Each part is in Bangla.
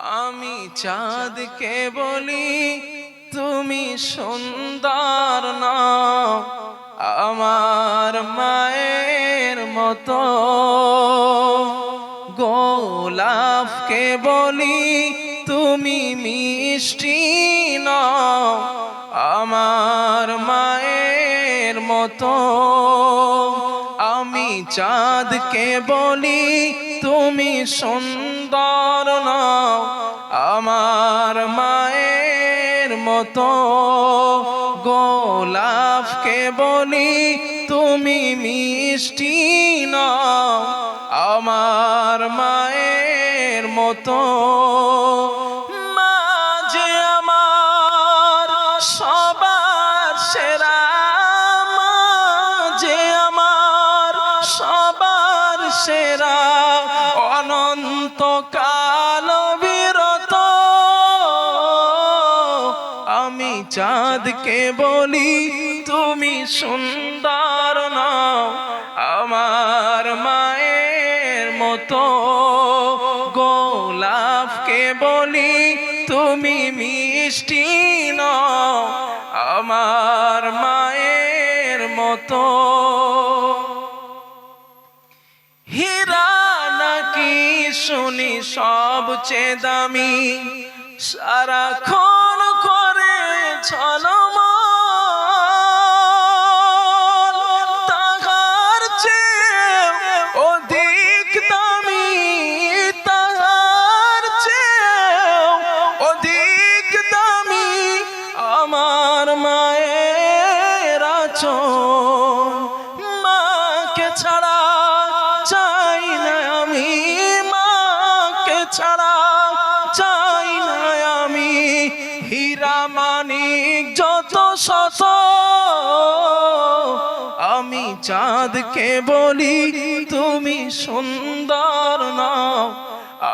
আমি চাঁদকে বলি তুমি সুন্দর নও, আমার মায়ের মতো। গোলাপকে বলি তুমি মিষ্টি নও, আমার মায়ের মতো। আমি চাঁদকে বলি তুমি সুন্দর নও, আমার মায়ের মতো। গোলাপকে বলি তুমি মিষ্টি নও, আমার মায়ের মতো। মা যে আমার সবার সেরা, মা যে আমার সবার সেরা, অনন্তকাল বিরত। আমি চাঁদকে বলি তুমি সুন্দর নও, আমার মায়ের মতো। গোলাপকে বলি তুমি মিষ্টি নও, আমার মায়ের মতো। হীরা নাকি শুনি সবচেয়ে দামি, সারাক্ষণ করে ঝলমল, তাহার চেয়ে অধিক দামি, তাহার চেয়ে অধিক দামি আমার মায়ের আঁচল। মাকে ছাড়া চাই না আমি, মাকে ছাড়া চাই না আমি। হীরা মানিক যত শত, আমি চাঁদকে বলি তুমি সুন্দর নও,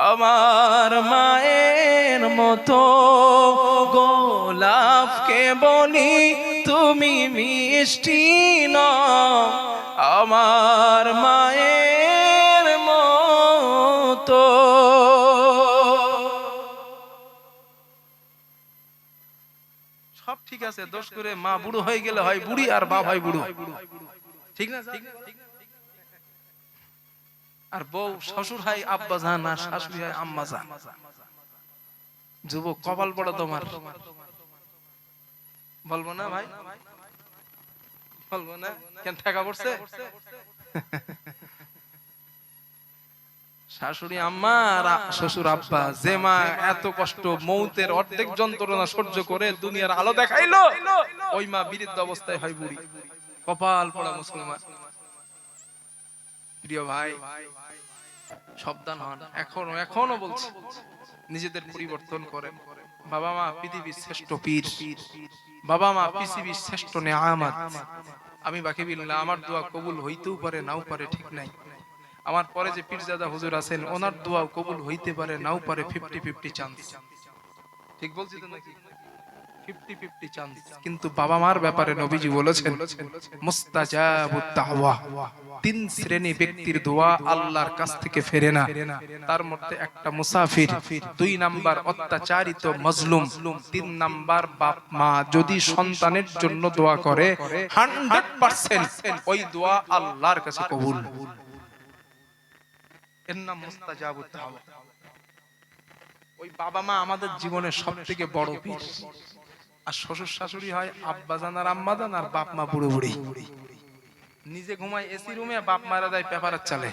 আমার মায়ের মতো। গোলাপকে বলি তুমি মিষ্টি নও, আমার মায়ের মতো। সব ঠিক আছে, দোষ করে মা বুড়ো হয়ে গেলে হয় বুড়ি আর বাপ হয় বুড়ো, ঠিক না? আর বউ শ্বশুর হয় আব্বা জান আর শাশুড়ি হয় আম্মা জান। যুবক কপাল পড়া তোমার। বলবো না ভাই, বলবো না কেন? টাকা পড়ছে শাশুড়ি আম্মা আর শ্বশুর আব্বা। যে মা এত কষ্ট মৌতের অর্ধেক যন্ত্রণা সহ্য করে দুনিয়ার আলো দেখাইলো, ওই মা বিরুদ্ধ অবস্থায় হয় বুড়ি। কপাল পড়া মুসলমান। প্রিয় ভাই, সাবধান হন। এখনো বলছি, নিজেদের পরিবর্তন করেন। বাবা মা পৃথিবীর শ্রেষ্ঠ পীর, বাবা মা পৃথিবীর শ্রেষ্ঠ নেয়ামত। আমি বাকি বিল্লাহ, আমার দোয়া কবুল হইতেও পারে নাও পারে, ঠিক নাই। আমার পরে যে পীরজাদা হুজুর আছেন, ওনার দোয়াও কবুল হইতে পারে নাও পারে, 50-50 চান্স। ঠিক বলছি তো নাকি? 50-50 চান্স। কিন্তু বাবা মার ব্যাপারে নবীজি বলেছেন মুস্তাজাবুদ দাওয়া, 3 শ্রেণী ব্যক্তির দোয়া আল্লাহর কাছ থেকে ফেরে না। তার মধ্যে একটা মুসাফির, 2 নাম্বার অত্যাচারিত মজলুম, 3 নাম্বার বাপ মা যদি সন্তানের জন্য দোয়া করে 100% ওই দোয়া আল্লাহর কাছে কবুল। এর নাম মুস্তাজাবুদ দাওয়া। ওই বাবা মা আমাদের জীবনের সবথেকে বড় পীর। আর শ্বশুর শাশুড়ি হয় আব্বা জান আর আম্মা জান, আর বাপ মা বুড়ো বুড়ি। নিজে ঘুমায় এসি রুমে, বাপ মারা যায় পেপারের চালে।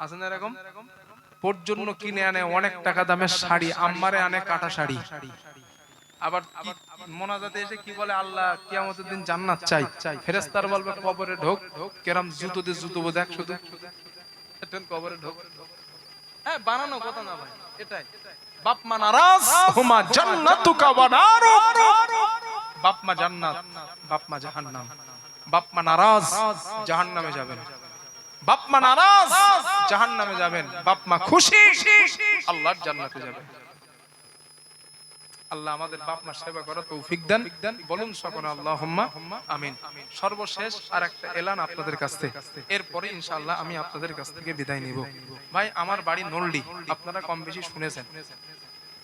আছে না এরকম? পোর জন্য কিনে আনে অনেক টাকা দামের শাড়ি, আম্মারে আনে কাটা শাড়ি। আবার মোনাজাতে এসে কি বলে, আল্লাহ কিয়ামতের দিন জান্নাত চাই। ফেরেশতারা বলবে কবরে ঢোক, কেরাম জুতো দিয়ে জুতো দেখ, শুধু কবরে ঢোক। হ্যাঁ, বানানো কথা না ভাই, এটাই। বাপ মা নারাজ, হুমা জান্নাতুকা ওয়া নারুক। বাপ মা জান্নাত, বাপ মা জাহান্নাম। বাপ মা নারাজ, জাহান্নামে যাবেন। বাপ মা নারাজ, জাহান্নামে যাবেন। বাপ মা খুশি, আল্লাহর জান্নাতে যাবেন। আল্লাহ আমাদের বাপ মা সেবা করার তৌফিক দেন। বলুন সকলে আল্লাহুম্মা আমিন। সর্বশেষ আর একটা এলান আপনাদের কাছ থেকে, এরপরে ইনশাআল্লাহ আমি আপনাদের কাছ থেকে বিদায় নিব। ভাই আমার বাড়ি নলডি, আপনারা কম বেশি শুনেছেন।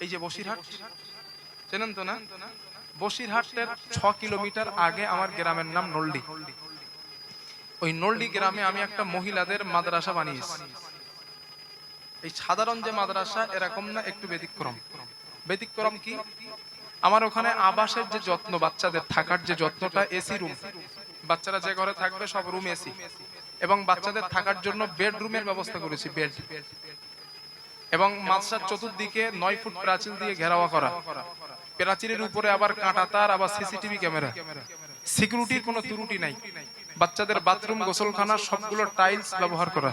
এই যে বসিরহাট চেনেন তো না? বসিরহাটের 6 কিলোমিটার আগে আমার গ্রামের নাম নলডি। ওই নলডি গ্রামে আমি একটা মহিলাদের মাদ্রাসা বানিয়েছি। এই সাধারণ যে মাদ্রাসা এরকম না, একটু ব্যতিক্রম। ব্যতিক্রম কি? আমার ওখানে আবাসের যে যত্ন, বাচ্চাদের থাকার যে যত্নটা, এসি রুম, বাচ্চারা যে ঘরে থাকবে সব রুম এসি, এবং বাচ্চাদের থাকার জন্য বেডরুমের ব্যবস্থা করেছি, বেড। এবং মাদ্রাসার চতুর্দিকে 9 ফুট প্রাচীর দিয়ে ঘেরাওয়া করা, প্রাচীরের উপরে আবার কাঁটা তার, আবার সিসিটিভি ক্যামেরা, সিকিউরিটির কোনো ত্রুটি নাই। বাচ্চাদের বাথরুম, গোসলখানা সবগুলো টাইলস ব্যবহার করা।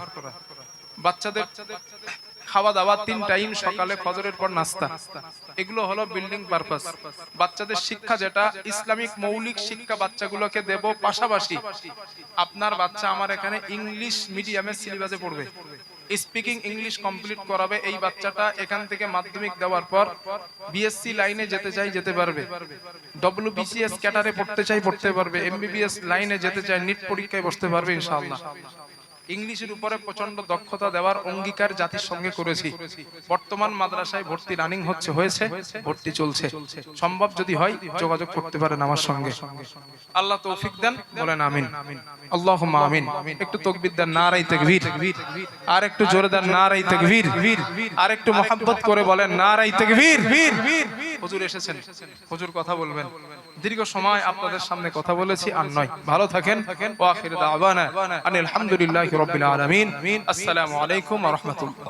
বাচ্চাদের খাওয়া দাওয়া 3 টাইম, সকালে ফজরের পর নাস্তা। এগুলো হলো বিল্ডিং পারপাস। বাচ্চাদের শিক্ষা যেটা ইসলামিক মৌলিক শিক্ষা বাচ্চাগুলোকে দেব, পাশাপাশি আপনার বাচ্চা আমার এখানে ইংলিশ মিডিয়ামের সিলেবাসে পড়বে, স্পিকিং ইংলিশ কমপ্লিট করাবে। এই বাচ্চাটা এখান থেকে মাধ্যমিক দেওয়ার পর বিএসসি লাইনে যেতে চাই যেতে পারবে, ডব্লিউবিসিএস ক্যাডারে পড়তে চাই পড়তে পারবে, এমবিবিএস লাইনে যেতে চাই নিট পরীক্ষায় বসতে পারবে ইনশাআল্লাহ। ইংলিশের উপরে প্রচন্ড দক্ষতা দেওয়ার অঙ্গীকার জাতির সঙ্গে করেছি। বর্তমান মাদ্রাসায় ভর্তি রানিং হয়েছে, ভর্তি চলছে। সম্ভব যদি হয় যোগাযোগ করতে পারেন আমার সঙ্গে। আল্লাহ তৌফিক দেন, বলেন আমিন। আল্লাহুম্মা আমিন। একটু তাকবীর দেন, নারায়ে তাকবীর। আর একটু জোরে দেন, নারায়ে তাকবীর। আর একটু মহব্বত করে বলেন, নারায়ে তাকবীর। হুজুর এসেছেন, হুজুর কথা বলবেন। দীর্ঘ সময় আপনাদের সামনে কথা বলেছি, আর নয়। ভালো থাকেন। ওয়া আখিরু দাওয়ানা আনিল হামদুলিল্লাহি রাব্বিল আলামিন। আসসালামু আলাইকুম ওয়া রাহমাতুল্লাহ।